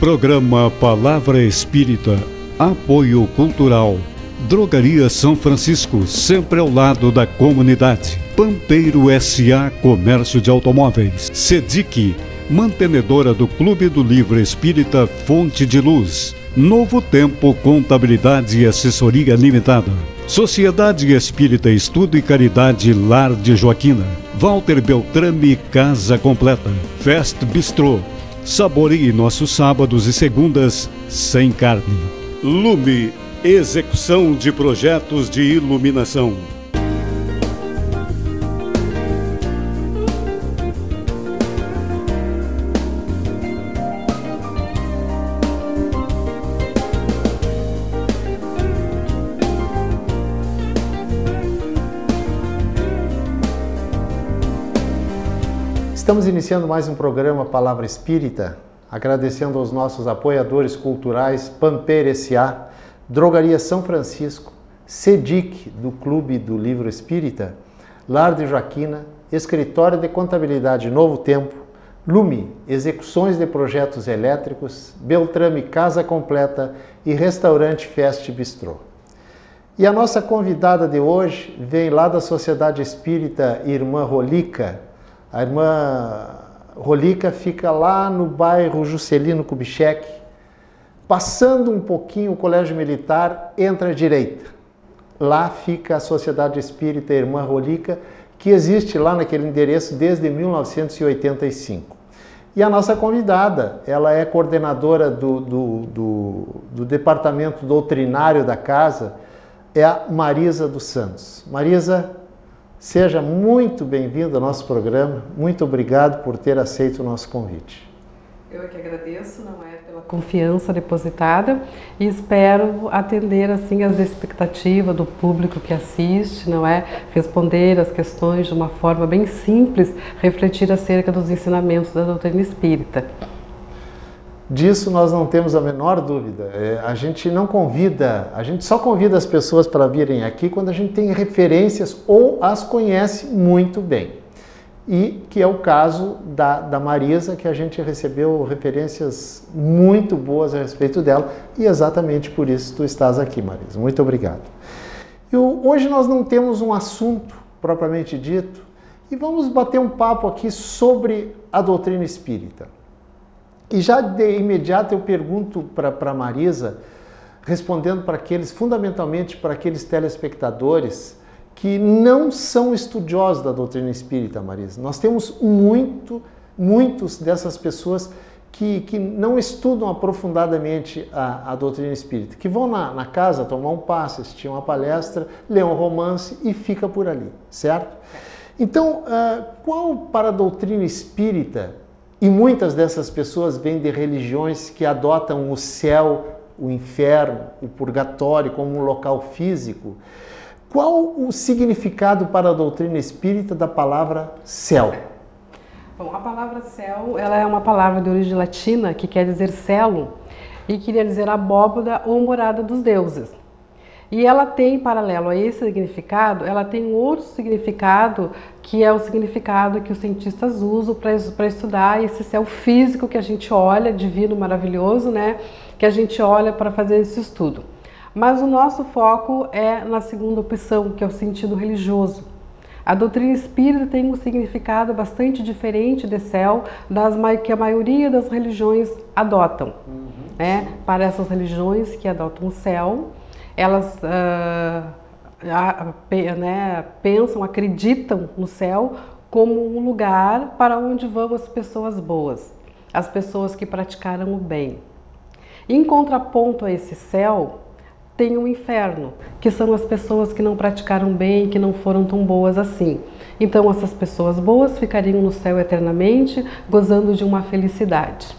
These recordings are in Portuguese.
Programa Palavra Espírita, apoio cultural. Drogaria São Francisco, sempre ao lado da comunidade. Pampeiro S.A. Comércio de Automóveis. Sedic, mantenedora do Clube do Livro Espírita Fonte de Luz. Novo Tempo Contabilidade e Assessoria Limitada. Sociedade Espírita Estudo e Caridade Lar de Joaquina. Walter Beltrame Casa Completa. Fest Bistrô. Saboreie nossos sábados e segundas sem carne. Lume, execução de projetos de iluminação. Estamos iniciando mais um programa Palavra Espírita, agradecendo aos nossos apoiadores culturais Pampeiro S.A., Drogaria São Francisco, Sedic, do Clube do Livro Espírita, Lar de Joaquina, Escritório de Contabilidade Novo Tempo, Lume, Execuções de Projetos Elétricos, Beltrame Casa Completa e Restaurante Fest Bistrô. E a nossa convidada de hoje vem lá da Sociedade Espírita Irmã Rolica. A Irmã Rolica fica lá no bairro Juscelino Kubitschek, passando um pouquinho o Colégio Militar, entra à direita. Lá fica a Sociedade Espírita Irmã Rolica, que existe lá naquele endereço desde 1985. E a nossa convidada, ela é coordenadora do Departamento Doutrinário da Casa, é a Marisa dos Santos. Marisa, seja muito bem-vindo ao nosso programa. Muito obrigado por ter aceito o nosso convite. Eu é que agradeço, não é, pela confiança depositada e espero atender assim as expectativas do público que assiste, não é, responder as questões de uma forma bem simples, refletir acerca dos ensinamentos da doutrina espírita. Disso nós não temos a menor dúvida. A gente não convida, a gente só convida as pessoas para virem aqui quando a gente tem referências ou as conhece muito bem. E que é o caso da Marisa, que a gente recebeu referências muito boas a respeito dela, e exatamente por isso tu estás aqui, Marisa. Muito obrigado. Hoje nós não temos um assunto propriamente dito, e vamos bater um papo aqui sobre a doutrina espírita. E já de imediato eu pergunto para a Marisa, respondendo para aqueles, fundamentalmente para aqueles telespectadores que não são estudiosos da doutrina espírita, Marisa. Nós temos muitos dessas pessoas que não estudam aprofundadamente a doutrina espírita, que vão na casa tomar um passe, assistir uma palestra, ler um romance e fica por ali, certo? Então, qual para a doutrina espírita, e muitas dessas pessoas vêm de religiões que adotam o céu, o inferno, o purgatório como um local físico, qual o significado para a doutrina espírita da palavra céu? Bom, a palavra céu, ela é uma palavra de origem latina que quer dizer celo e queria dizer abóbada ou morada dos deuses. E ela tem, paralelo a esse significado, ela tem um outro significado, que é o significado que os cientistas usam para estudar esse céu físico que a gente olha, divino, maravilhoso, né? Que a gente olha para fazer esse estudo. Mas o nosso foco é na segunda opção, que é o sentido religioso. A doutrina espírita tem um significado bastante diferente de céu que a maioria das religiões adotam. Né? Para essas religiões que adotam o céu, elas pensam, acreditam no céu como um lugar para onde vão as pessoas boas, as pessoas que praticaram o bem. Em contraponto a esse céu, tem um inferno, que são as pessoas que não praticaram bem, que não foram tão boas assim. Então essas pessoas boas ficariam no céu eternamente, gozando de uma felicidade.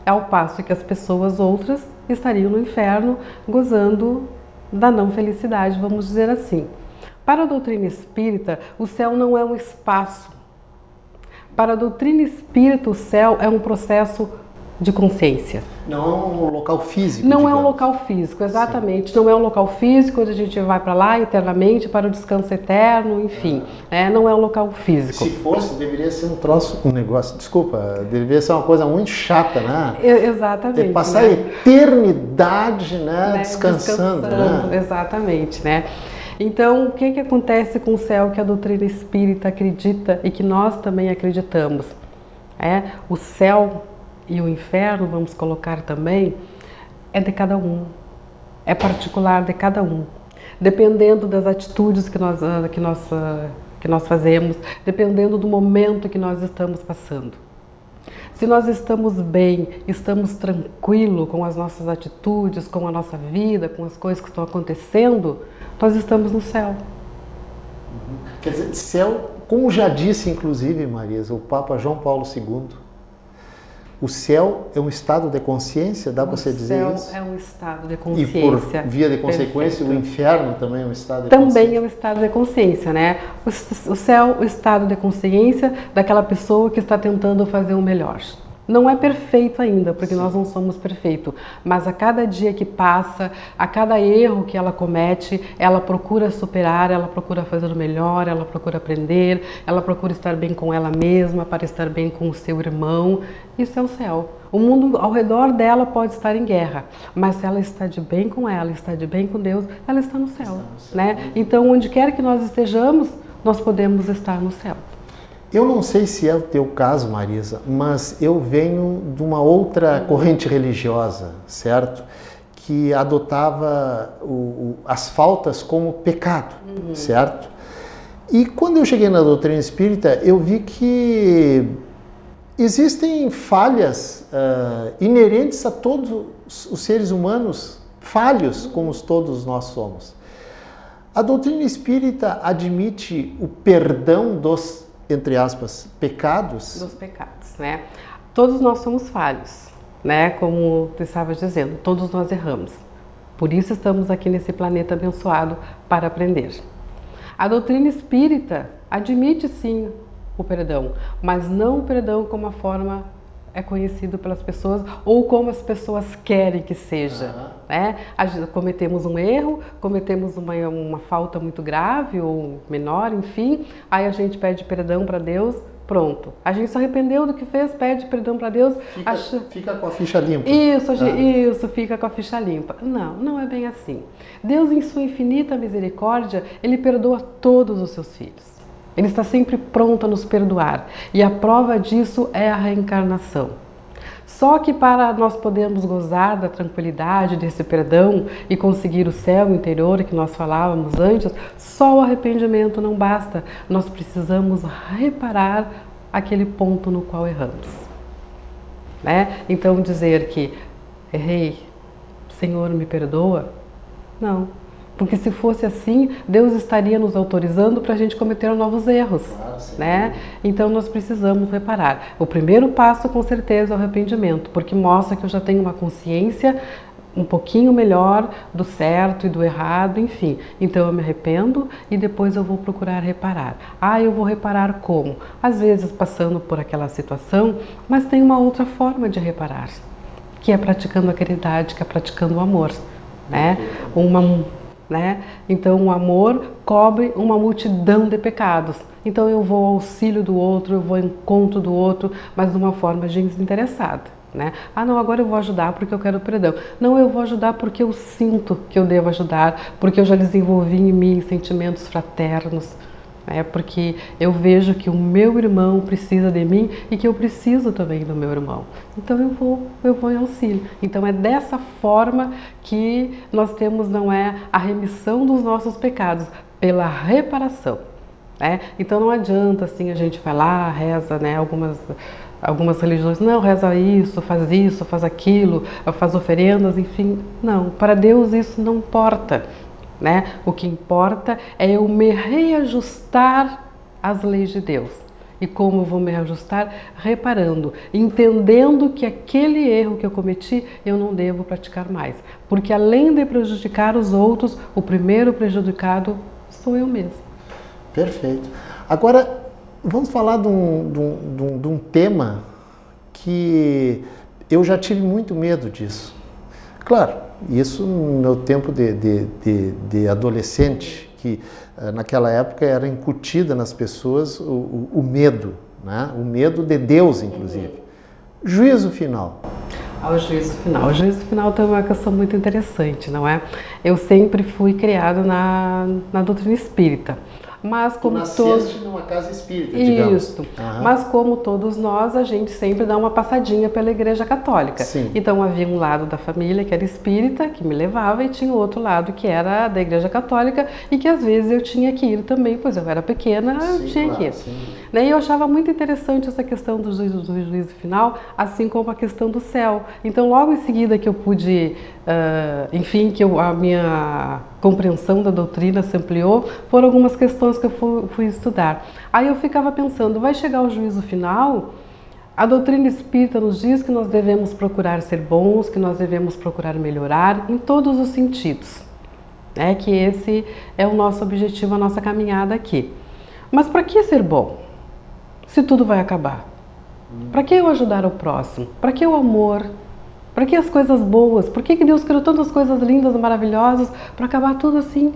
Ao passo que as pessoas outras estariam no inferno, gozando da não felicidade, vamos dizer assim. Para a doutrina espírita, o céu não é um espaço. Para a doutrina espírita, o céu é um processo de consciência. Não é um local físico, Não digamos. é um local físico, exatamente. Sim. Não é um local físico onde a gente vai para lá eternamente para o descanso eterno, enfim. Não é um local físico. Se fosse, deveria ser um negócio, desculpa, deveria ser uma coisa muito chata, né? Exatamente. Passar a eternidade, né? Descansando, né? Exatamente, né? Então, o que acontece com o céu que a doutrina espírita acredita e que nós também acreditamos? O céu e o inferno, vamos colocar também, é de cada um, é particular de cada um, dependendo das atitudes que nós fazemos, dependendo do momento que nós estamos passando. Se nós estamos bem, estamos tranquilos com as nossas atitudes, com a nossa vida, com as coisas que estão acontecendo, nós estamos no céu. Quer dizer, céu, como já disse inclusive, Marisa, o Papa João Paulo II, o céu é um estado de consciência, dá para você dizer isso? O céu é um estado de consciência. E por via de consequência, o inferno também é um estado de consciência? Também é um estado de consciência, né? O céu, o estado de consciência daquela pessoa que está tentando fazer o melhor. Não é perfeito ainda, porque nós não somos perfeitos, mas a cada dia que passa, a cada erro que ela comete, ela procura superar, ela procura fazer o melhor, ela procura aprender, ela procura estar bem com ela mesma, para estar bem com o seu irmão. Isso é o céu. O mundo ao redor dela pode estar em guerra, mas se ela está de bem com ela, está de bem com Deus, ela está no céu, né? Então, onde quer que nós estejamos, nós podemos estar no céu. Eu não sei se é o teu caso, Marisa, mas eu venho de uma outra corrente religiosa, certo? Que adotava as faltas como pecado, certo? E quando eu cheguei na doutrina espírita, eu vi que existem falhas inerentes a todos os seres humanos, falhos como todos nós somos. A doutrina espírita admite o perdão dos, entre aspas, pecados? Dos pecados, né? Todos nós somos falhos, né? Como tu estavas dizendo, todos nós erramos. Por isso estamos aqui nesse planeta abençoado para aprender. A doutrina espírita admite sim o perdão, mas não o perdão como a forma é conhecido pelas pessoas ou como as pessoas querem que seja. Né? Cometemos um erro, cometemos uma falta muito grave ou menor, enfim, aí a gente pede perdão para Deus, pronto. A gente se arrependeu do que fez, pede perdão para Deus. Fica com a ficha limpa. Isso, fica com a ficha limpa. Não, não é bem assim. Deus, em sua infinita misericórdia, Ele perdoa todos os seus filhos. Ele está sempre pronto a nos perdoar. E a prova disso é a reencarnação. Só que para nós podermos gozar da tranquilidade desse perdão e conseguir o céu interior que nós falávamos antes, só o arrependimento não basta. Nós precisamos reparar aquele ponto no qual erramos. Né? Então dizer que errei, Senhor me perdoa, não. Porque se fosse assim, Deus estaria nos autorizando para a gente cometer novos erros, né? Então nós precisamos reparar. O primeiro passo, com certeza, é o arrependimento, porque mostra que eu já tenho uma consciência um pouquinho melhor do certo e do errado, enfim. Então eu me arrependo e depois eu vou procurar reparar. Eu vou reparar como? Às vezes passando por aquela situação, mas tem uma outra forma de reparar, que é praticando a caridade, que é praticando o amor, né? Então o amor cobre uma multidão de pecados. Então eu vou ao auxílio do outro, eu vou ao encontro do outro, mas de uma forma desinteressada. Né? Não, agora eu vou ajudar porque eu quero perdão. Não, eu vou ajudar porque eu sinto que eu devo ajudar, porque eu já desenvolvi em mim sentimentos fraternos. Porque eu vejo que o meu irmão precisa de mim e que eu preciso também do meu irmão. Então eu vou em auxílio. Então é dessa forma que nós temos, não é a remissão dos nossos pecados, pela reparação. Então não adianta assim a gente vai lá, reza, né, algumas religiões, não, reza isso, faz aquilo, faz oferendas, enfim. Não, para Deus isso não importa. O que importa é eu me reajustar às leis de Deus. E como eu vou me reajustar? Reparando, entendendo que aquele erro que eu cometi, eu não devo praticar mais. Porque além de prejudicar os outros, o primeiro prejudicado sou eu mesmo. Perfeito. Agora, vamos falar de um tema que Eu já tive muito medo disso. Claro, isso no meu tempo de adolescente, que naquela época era incutida nas pessoas o medo, né? O medo de Deus, inclusive. Juízo final. Ao juízo final. O juízo final tem uma questão muito interessante, não é? Eu sempre fui criada na doutrina espírita. Mas como nasceste numa casa espírita, digamos. Isso. Mas como todos nós, a gente sempre dá uma passadinha pela Igreja Católica. Sim. Então havia um lado da família que era espírita, que me levava, e tinha o outro lado que era da Igreja Católica e que às vezes eu tinha que ir também, pois eu era pequena, eu tinha que ir. E eu achava muito interessante essa questão do juízo final, assim como a questão do céu. Então logo em seguida que eu pude, enfim, que a minha compreensão da doutrina se ampliou, foram algumas questões que eu fui estudar. Aí eu ficava pensando, vai chegar o juízo final, a doutrina espírita nos diz que nós devemos procurar ser bons, que nós devemos procurar melhorar em todos os sentidos. Que esse é o nosso objetivo, a nossa caminhada aqui. Mas para que ser bom, se tudo vai acabar? Para que eu ajudar o próximo? Para que o amor? Para que as coisas boas? Por que Deus criou tantas coisas lindas, maravilhosas, para acabar tudo assim?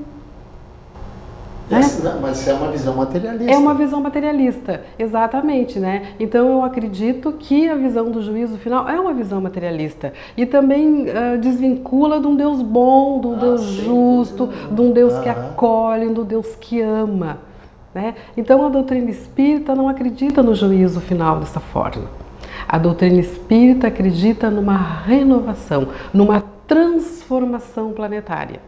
Mas é uma visão materialista. É uma visão materialista, exatamente, né? Então eu acredito que a visão do juízo final é uma visão materialista. E também desvincula de um Deus bom, de um Deus justo, de um Deus que acolhe, de um Deus que ama. Né? Então a doutrina espírita não acredita no juízo final dessa forma. A doutrina espírita acredita numa renovação, numa transformação planetária.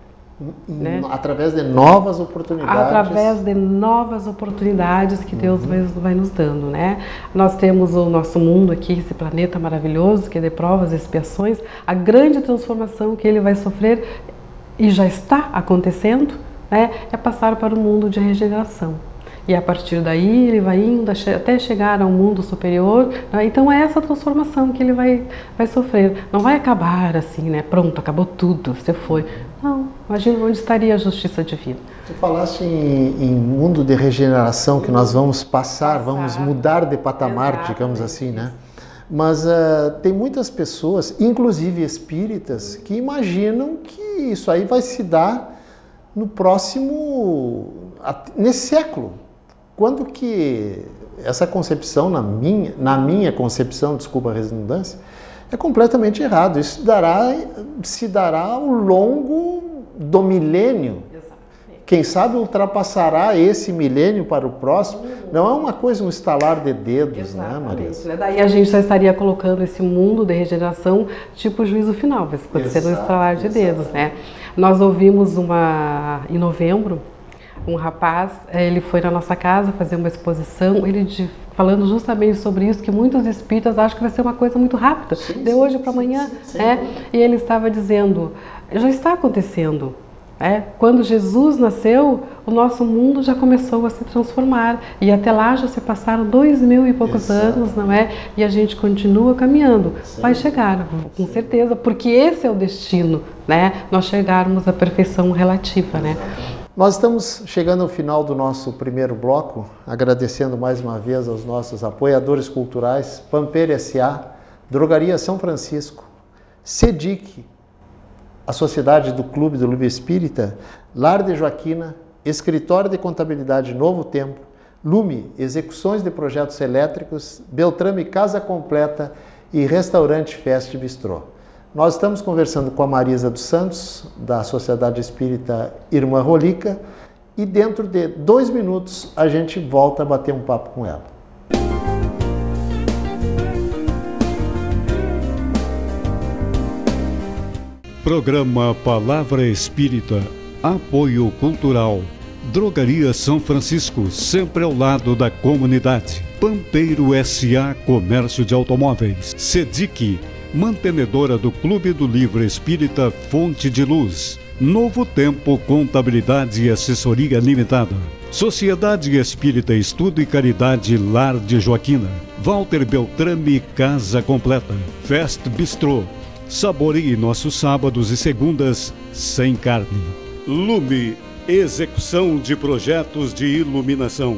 Né? Através de novas oportunidades. Através de novas oportunidades que Deus vai nos dando. Né? Nós temos o nosso mundo aqui, esse planeta maravilhoso, que é de provas e expiações. A grande transformação que ele vai sofrer, e já está acontecendo, né, é passar para o mundo de regeneração. E a partir daí ele vai indo até chegar ao mundo superior, né? Então é essa transformação que ele vai sofrer. Não vai acabar assim, né? Pronto, acabou tudo, você foi. Não, imagina onde estaria a justiça divina. Tu falaste em mundo de regeneração, que nós vamos passar, vamos mudar de patamar, digamos assim, né? Mas tem muitas pessoas, inclusive espíritas, que imaginam que isso aí vai se dar no próximo, nesse século. Quando que essa concepção, na minha concepção, desculpa a redundância, é completamente errado. Isso se dará ao longo do milênio. Quem sabe ultrapassará esse milênio para o próximo. Não é uma coisa, um estalar de dedos, né, Marisa? Daí a gente já estaria colocando esse mundo de regeneração tipo juízo final, vai acontecer no estalar de dedos, né? Nós ouvimos em novembro, um rapaz, ele foi na nossa casa fazer uma exposição, ele falando justamente sobre isso, que muitos espíritas acham que vai ser uma coisa muito rápida, de hoje para amanhã, e ele estava dizendo, já está acontecendo. Quando Jesus nasceu, o nosso mundo já começou a se transformar, e até lá já se passaram 2000 e poucos anos, não é? E a gente continua caminhando. Vai chegar, com certeza, porque esse é o destino, né? Nós chegarmos à perfeição relativa, né? Nós estamos chegando ao final do nosso primeiro bloco, agradecendo mais uma vez aos nossos apoiadores culturais, Pampeiro S.A., Drogaria São Francisco, SEDIC, a Sociedade do Clube do Livro Espírita, Lar de Joaquina, Escritório de Contabilidade Novo Tempo, Lume, Execuções de Projetos Elétricos, Beltrame Casa Completa e Restaurante Fest Bistrô. Nós estamos conversando com a Marisa dos Santos, da Sociedade Espírita Irmã Rolica, e dentro de 2 minutos a gente volta a bater um papo com ela. Programa Palavra Espírita, apoio cultural. Drogaria São Francisco, sempre ao lado da comunidade. Pampeiro S.A. Comércio de Automóveis. SEDIC, mantenedora do Clube do Livro Espírita Fonte de Luz. Novo Tempo Contabilidade e Assessoria Limitada. Sociedade Espírita Estudo e Caridade Lar de Joaquina. Walter Beltrame Casa Completa. Fest Bistrô. Saboreie nossos sábados e segundas sem carne. Lume, execução de projetos de iluminação.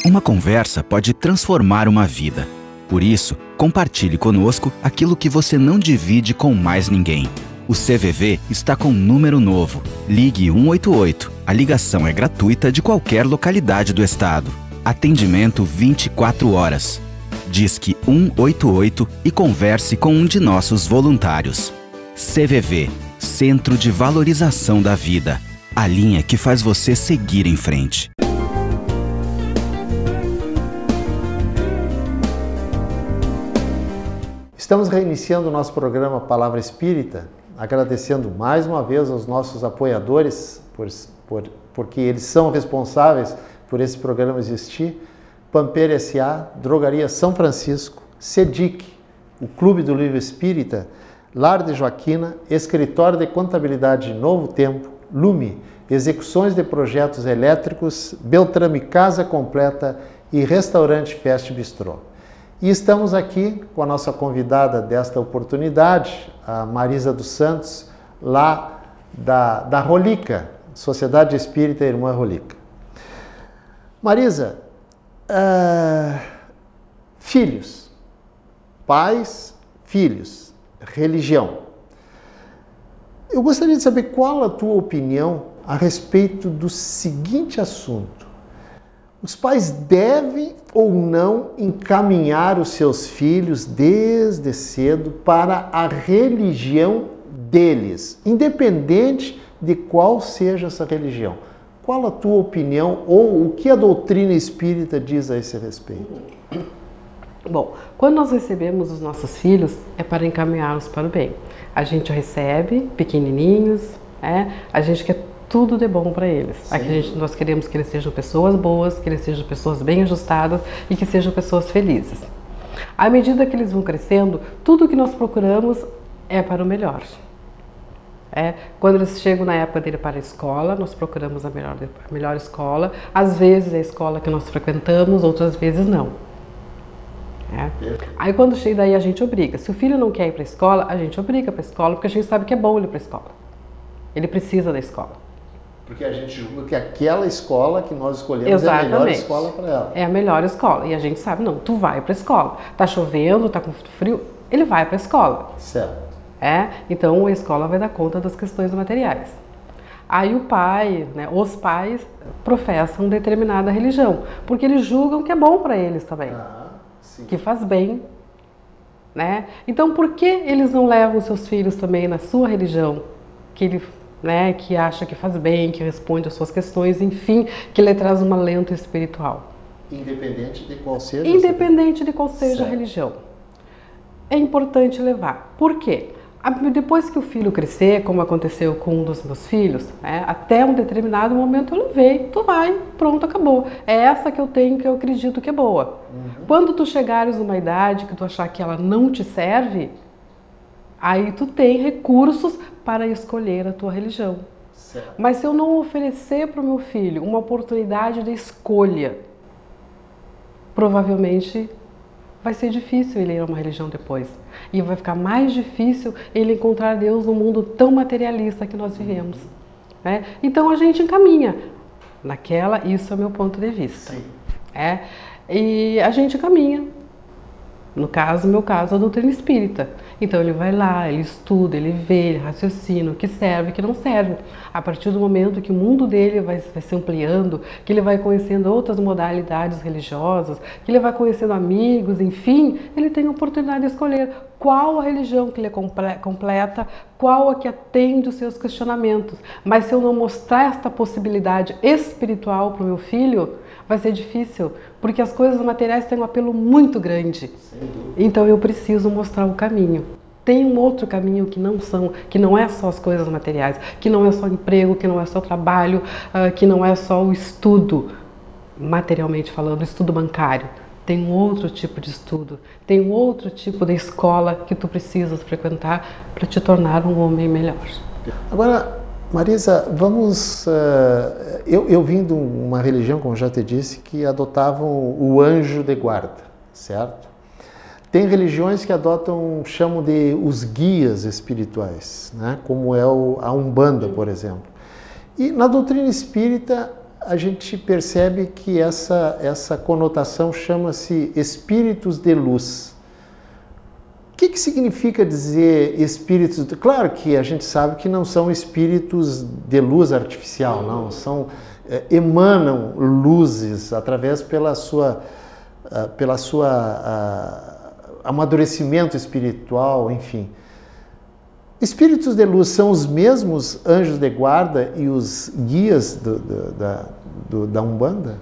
Uma conversa pode transformar uma vida. Por isso, Compartilhe conosco aquilo que você não divide com mais ninguém. O CVV está com um número novo. Ligue 188. A ligação é gratuita de qualquer localidade do estado. Atendimento 24 horas. Disque 188 e converse com um de nossos voluntários. CVV, Centro de Valorização da Vida. A linha que faz você seguir em frente. Estamos reiniciando o nosso programa Palavra Espírita, agradecendo mais uma vez aos nossos apoiadores, porque eles são responsáveis por esse programa existir. Pampeiro S.A., Drogaria São Francisco, CEDIC, o Clube do Livro Espírita, Lar de Joaquina, Escritório de Contabilidade Novo Tempo, Lume, Execuções de Projetos Elétricos, Beltrame Casa Completa e Restaurante Fest Bistrô. E estamos aqui com a nossa convidada desta oportunidade, a Marisa dos Santos, lá da Rolica, Sociedade Espírita Irmã Rolica. Marisa, filhos, pais, filhos, religião. Eu gostaria de saber qual a tua opinião a respeito do seguinte assunto. Os pais devem ou não encaminhar os seus filhos desde cedo para a religião deles, independente de qual seja essa religião? Qual a tua opinião ou o que a doutrina espírita diz a esse respeito? Bom, quando nós recebemos os nossos filhos, é para encaminhá-los para o bem. A gente recebe pequenininhos, a gente quer tudo de bom para eles. Aqui nós queremos que eles sejam pessoas boas, que eles sejam pessoas bem ajustadas e que sejam pessoas felizes. À medida que eles vão crescendo, tudo que nós procuramos é para o melhor. Quando eles chegam na época dele para a escola, nós procuramos a melhor escola. Às vezes é a escola que nós frequentamos, outras vezes não. Aí quando chega daí a gente obriga. Se o filho não quer ir para a escola, a gente obriga para a escola, porque a gente sabe que é bom ele ir para a escola. Ele precisa da escola. Porque a gente julga que aquela escola que nós escolhemos é a melhor escola para ela. É a melhor escola. E a gente sabe, não, tu vai para a escola. Tá chovendo, tá com frio, ele vai para a escola. Certo. Então a escola vai dar conta das questões materiais. Aí o pai, os pais professam determinada religião, porque eles julgam que é bom para eles também, que faz bem. Então por que eles não levam seus filhos também na sua religião, que acha que faz bem, que responde às suas questões, enfim, que lhe traz um alento espiritual? Independente de qual seja? Independente de qual seja a religião. É importante levar. Por quê? Depois que o filho crescer, como aconteceu com um dos meus filhos, até um determinado momento eu levei, tu vai, pronto, acabou. É essa que eu tenho, que eu acredito que é boa. Quando tu chegares numa idade que tu achar que ela não te serve, aí tu tem recursos para escolher a tua religião. Certo. Mas se eu não oferecer para o meu filho uma oportunidade de escolha, provavelmente vai ser difícil ele ir a uma religião depois. E vai ficar mais difícil ele encontrar Deus no mundo tão materialista que nós vivemos. Então a gente encaminha isso é o meu ponto de vista. Sim. E a gente caminha. No meu caso, a doutrina espírita. Então ele vai lá, ele estuda, ele vê, ele raciocina o que serve e o que não serve. A partir do momento que o mundo dele vai se ampliando, que ele vai conhecendo outras modalidades religiosas, que ele vai conhecendo amigos, enfim, ele tem a oportunidade de escolher qual a religião que ele completa, qual a que atende os seus questionamentos. Mas se eu não mostrar esta possibilidade espiritual para o meu filho, vai ser difícil, porque as coisas materiais têm um apelo muito grande. Então eu preciso mostrar o caminho. Tem um outro caminho que não é só as coisas materiais, que não é só emprego, que não é só trabalho, que não é só o estudo, materialmente falando, o estudo bancário. Tem um outro tipo de estudo, tem um outro tipo de escola que tu precisas frequentar para te tornar um homem melhor. Agora, Marisa, eu vim de uma religião, como já te disse, que adotavam o anjo de guarda, certo? Tem religiões que chamam de os guias espirituais, como é a Umbanda, por exemplo. E na doutrina espírita, a gente percebe que essa conotação chama-se espíritos de luz. O que significa dizer espíritos? Claro que a gente sabe que não são espíritos de luz artificial, não. São, emanam luzes através pela sua amadurecimento espiritual, enfim. Espíritos de luz são os mesmos anjos de guarda e os guias da Umbanda?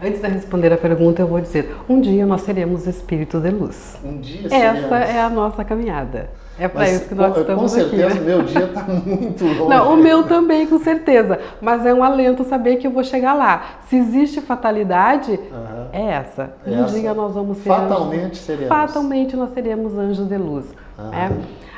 Antes de responder a pergunta, eu vou dizer, um dia nós seremos espíritos de luz. Um dia seremos. Essa é a nossa caminhada. É para isso que nós estamos aqui. Com certeza, o meu dia está muito longe. Não, o meu também, com certeza. Mas é um alento saber que eu vou chegar lá. Se existe fatalidade, é essa. Um dia nós vamos ser fatalmente seremos. Fatalmente nós seremos anjos de luz.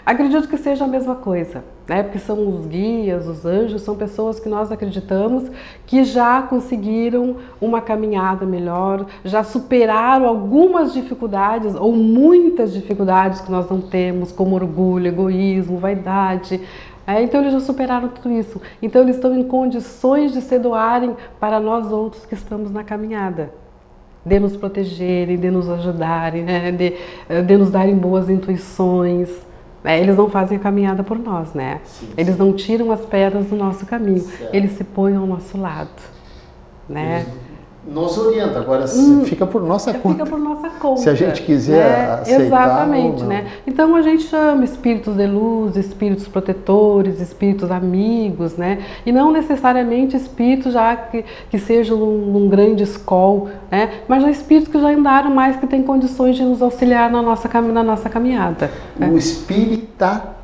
Acredito que seja a mesma coisa, né? Porque são os guias, os anjos, são pessoas que nós acreditamos que já conseguiram uma caminhada melhor, já superaram algumas dificuldades ou muitas dificuldades que nós não temos, como orgulho, egoísmo, vaidade. Então eles já superaram tudo isso. Então eles estão em condições de se doarem para nós outros que estamos na caminhada. De nos protegerem, de nos ajudarem, né? de nos darem boas intuições. Eles não fazem a caminhada por nós, né? Sim. Eles não tiram as pedras do nosso caminho, eles se põem ao nosso lado, né? Nos orienta, agora fica por nossa conta. Fica por nossa conta. Se a gente quiser aceitar. Exatamente, né? Então a gente chama espíritos de luz, espíritos protetores, espíritos amigos, né? E não necessariamente espíritos já que sejam num grande escol, né? Mas já espíritos que já andaram mais, que têm condições de nos auxiliar na nossa caminhada. Né? O espírita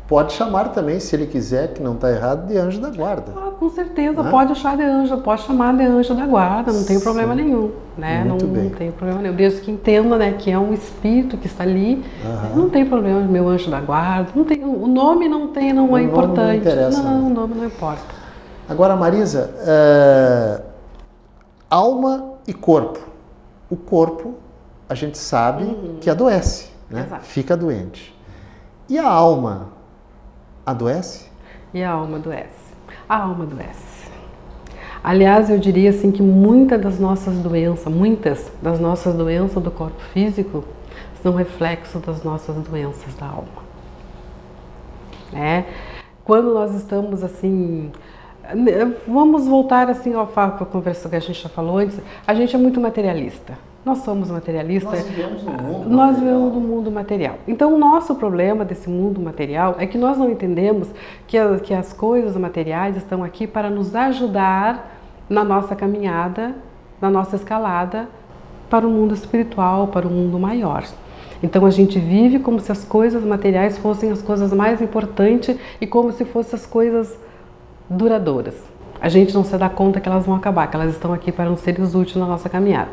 pode chamar também, se ele quiser, que não está errado, de anjo da guarda. Com certeza, pode chamar de anjo da guarda, não tem problema nenhum, né? Não tem problema nenhum. Desde que entenda, né, que é um espírito que está ali, não tem problema, meu anjo da guarda, não tem, o nome não é importante. Não, o nome não importa. Agora, Marisa, alma e corpo. O corpo, a gente sabe que adoece, né? Fica doente. E a alma? Adoece? E a alma adoece. A alma adoece. Aliás, eu diria assim que muitas das nossas doenças do corpo físico são reflexo das nossas doenças da alma. Quando nós estamos assim, vamos voltar assim ao fato, a conversa que a gente já falou antes, a gente é muito materialista. Nós somos materialistas. Nós vivemos no mundo material. Nós vivemos no mundo material. Então, o nosso problema desse mundo material é que nós não entendemos que as coisas materiais estão aqui para nos ajudar na nossa caminhada, na nossa escalada para o mundo espiritual, para o mundo maior. Então, a gente vive como se as coisas materiais fossem as coisas mais importantes e como se fossem as coisas duradouras. A gente não se dá conta que elas vão acabar, que elas estão aqui para nos seres úteis na nossa caminhada.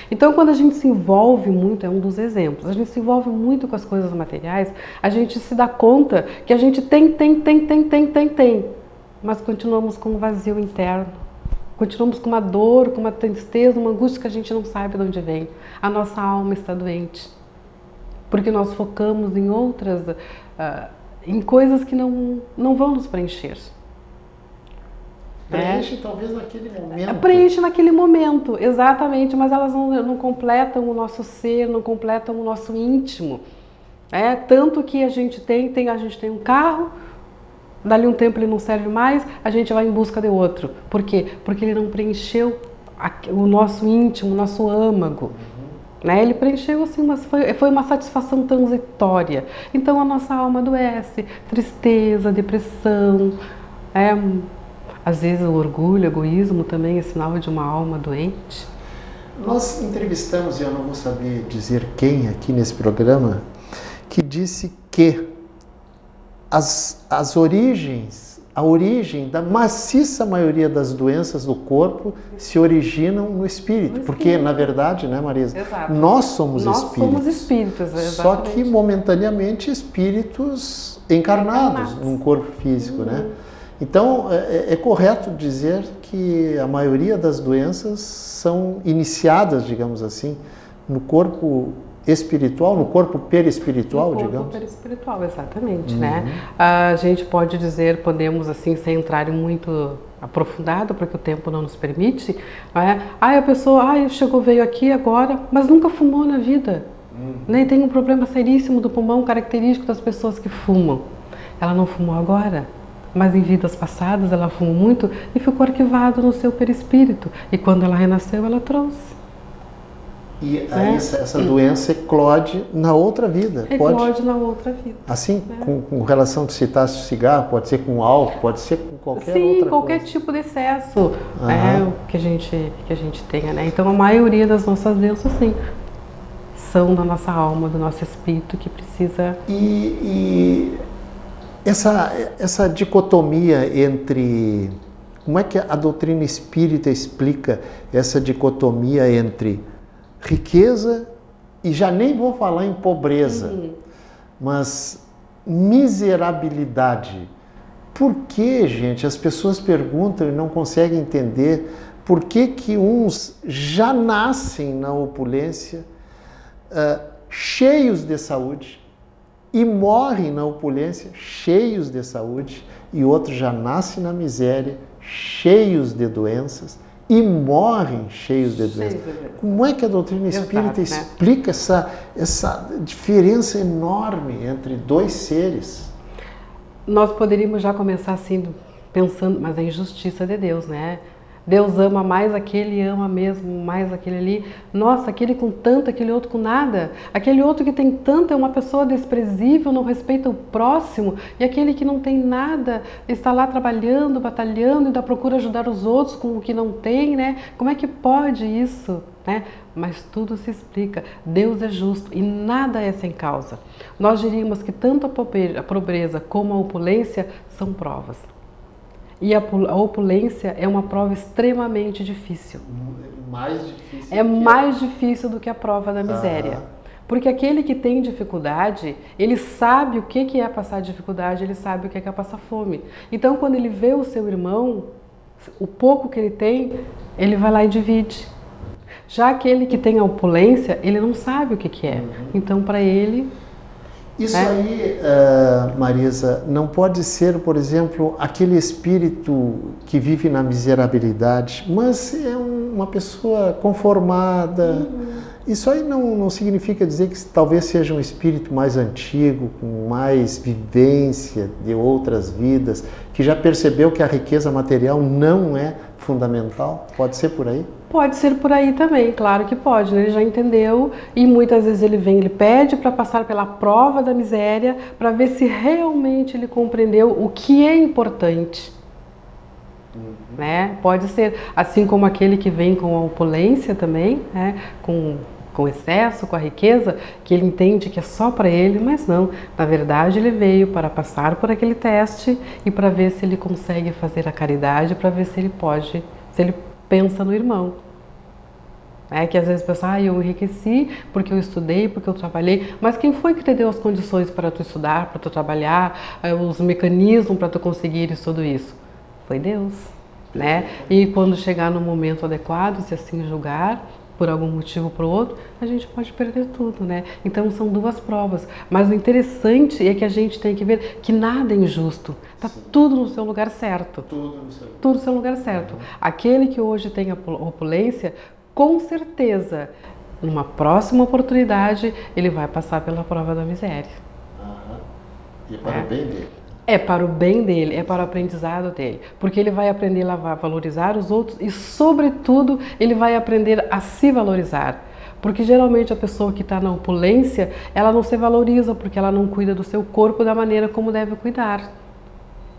Então, quando a gente se envolve muito, é um dos exemplos, a gente se envolve muito com as coisas materiais, a gente se dá conta que a gente tem, mas continuamos com um vazio interno, continuamos com uma dor, com uma tristeza, uma angústia que a gente não sabe de onde vem. A nossa alma está doente, porque nós focamos em outras, em coisas que não vão nos preencher. Preenche talvez naquele momento. Preenche naquele momento, exatamente, mas elas não completam o nosso ser, não completam o nosso íntimo. Tanto que a gente tem um carro, dali um tempo ele não serve mais, a gente vai em busca de outro. Por quê? Porque ele não preencheu o nosso íntimo, o nosso âmago. Ele preencheu assim, mas foi uma satisfação transitória. Então a nossa alma adoece, tristeza, depressão, às vezes o orgulho, o egoísmo também é sinal de uma alma doente. Nós entrevistamos, e eu não vou saber dizer quem aqui nesse programa, que disse que a origem da maciça maioria das doenças do corpo se originam no espírito. Porque, na verdade, né, Marisa? Exato. Nós somos espíritos. Nós somos espíritos, exatamente. Só que, momentaneamente, espíritos encarnados num corpo físico, né? Então, é correto dizer que a maioria das doenças são iniciadas, digamos assim, no corpo espiritual, no corpo perispiritual, digamos? No corpo perispiritual, exatamente, né? A gente pode dizer, podemos assim, sem entrar muito aprofundado, porque o tempo não nos permite, a pessoa, veio aqui agora, mas nunca fumou na vida. Né? E tem um problema seríssimo do pulmão característico das pessoas que fumam. Ela não fumou agora, mas em vidas passadas ela fumou muito e ficou arquivado no seu perispírito. E quando ela renasceu, ela trouxe. E aí essa doença eclode na outra vida. Eclode na outra vida. Assim, com relação a citar cigarro, pode ser com álcool, pode ser com qualquer outra coisa. Sim, qualquer tipo de excesso que a gente tenha, né? Então a maioria das nossas doenças, sim, são da nossa alma, do nosso espírito que precisa... E essa dicotomia entre... Como é que a doutrina espírita explica essa dicotomia entre riqueza, e já nem vou falar em pobreza, mas miserabilidade? Por que, gente, as pessoas perguntam e não conseguem entender por que uns já nascem na opulência, cheios de saúde, e morrem na opulência cheios de saúde, e outros já nascem na miséria, cheios de doenças, e morrem cheios de doenças. Como é que a doutrina espírita explica essa diferença enorme entre dois seres? Nós poderíamos já começar assim, pensando, mas a injustiça de Deus, né? Deus ama mais aquele, ama mesmo mais aquele ali. Nossa, aquele com tanto, aquele outro com nada. Aquele outro que tem tanto é uma pessoa desprezível, não respeita o próximo. E aquele que não tem nada está lá trabalhando, batalhando e ainda procura ajudar os outros com o que não tem, né? Como é que pode isso, né? Mas tudo se explica. Deus é justo e nada é sem causa. Nós diríamos que tanto a pobreza como a opulência são provas. E a opulência é uma prova extremamente difícil. Mais difícil. É mais difícil do que a prova da miséria. Porque aquele que tem dificuldade, ele sabe o que é passar dificuldade, ele sabe o que é passar fome. Então, quando ele vê o seu irmão, o pouco que ele tem, ele vai lá e divide. Já aquele que tem a opulência, ele não sabe o que é. Então, para ele... Isso aí, Marisa, não pode ser, por exemplo, aquele espírito que vive na miserabilidade, mas é uma pessoa conformada. Isso aí não significa dizer que talvez seja um espírito mais antigo, com mais vivência de outras vidas, que já percebeu que a riqueza material não é fundamental? Pode ser por aí? Pode ser por aí também, claro que pode, né? Ele já entendeu e muitas vezes ele pede para passar pela prova da miséria para ver se realmente ele compreendeu o que é importante. Né? Pode ser, assim como aquele que vem com a opulência também, né? Com excesso, com a riqueza, que ele entende que é só para ele, mas não. Na verdade, ele veio para passar por aquele teste e para ver se ele consegue fazer a caridade, para ver se ele pode, se ele pensa no irmão. Que às vezes pensa, eu enriqueci porque eu estudei, porque eu trabalhei, mas quem foi que te deu as condições para tu estudar, para tu trabalhar, os mecanismos para tu conseguir tudo isso? Foi Deus, né? E quando chegar no momento adequado, se assim julgar, por algum motivo ou por outro, a gente pode perder tudo, né? Então são duas provas, mas o interessante é que a gente tem que ver que nada é injusto, tá tudo no seu lugar certo. Tudo no seu lugar certo. Aquele que hoje tem a opulência, com certeza, numa próxima oportunidade, ele vai passar pela prova da miséria. E é para o bem dele. É para o bem dele, é para o aprendizado dele. Porque ele vai aprender a valorizar os outros e, sobretudo, ele vai aprender a se valorizar. Porque geralmente a pessoa que está na opulência, ela não se valoriza porque ela não cuida do seu corpo da maneira como deve cuidar.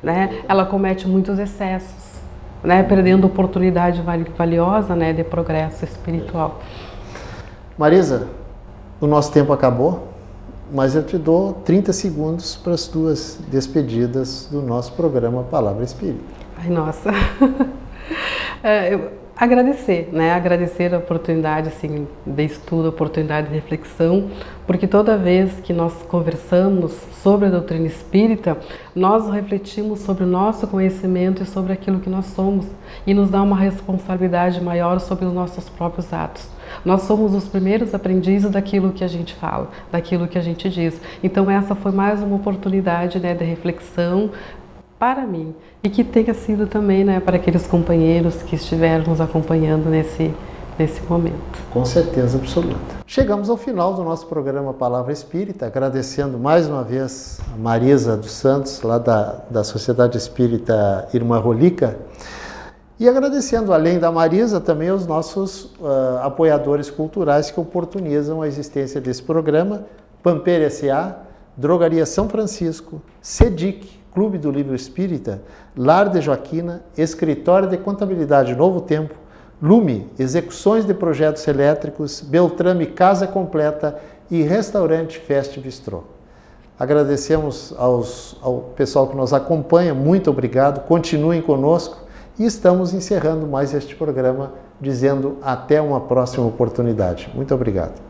Né? Ela comete muitos excessos, né? Perdendo oportunidade valiosa, né? De progresso espiritual. Marisa, o nosso tempo acabou. Mas eu te dou 30 segundos para as tuas despedidas do nosso programa Palavra Espírita. Ai, nossa! Agradecer, né? Agradecer a oportunidade assim, de estudo, a oportunidade de reflexão, porque toda vez que nós conversamos sobre a doutrina espírita, nós refletimos sobre o nosso conhecimento e sobre aquilo que nós somos, e nos dá uma responsabilidade maior sobre os nossos próprios atos. Nós somos os primeiros aprendizes daquilo que a gente fala, daquilo que a gente diz. Então essa foi mais uma oportunidade, né, de reflexão para mim e que tenha sido também, né, para aqueles companheiros que estiveram nos acompanhando nesse momento. Com certeza absoluta. Chegamos ao final do nosso programa Palavra Espírita, agradecendo mais uma vez a Marisa dos Santos, lá da Sociedade Espírita Irmã Rolica, e agradecendo, além da Marisa, também os nossos apoiadores culturais que oportunizam a existência desse programa: Pampeiro S.A., Drogaria São Francisco, CEDIC, Clube do Livro Espírita, Lar de Joaquina, Escritório de Contabilidade Novo Tempo, Lume, Execuções de Projetos Elétricos, Beltrame Casa Completa e Restaurante Fest Bistrô. Agradecemos ao pessoal que nos acompanha, muito obrigado, continuem conosco e estamos encerrando mais este programa dizendo até uma próxima oportunidade. Muito obrigado.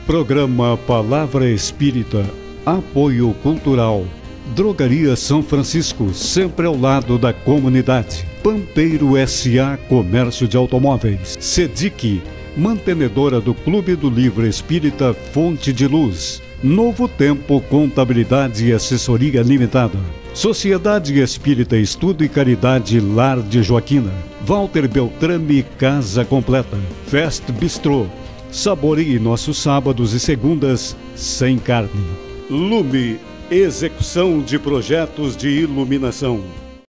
Programa Palavra Espírita, apoio cultural. Drogaria São Francisco, sempre ao lado da comunidade. Pampeiro S.A. Comércio de Automóveis. CEDIC, mantenedora do Clube do Livro Espírita Fonte de Luz. Novo Tempo Contabilidade e Assessoria Limitada. Sociedade Espírita Estudo e Caridade Lar de Joaquina. Walter Beltrame Casa Completa. Fest Bistrô. Saboreie nossos sábados e segundas sem carne. Lume, execução de projetos de iluminação.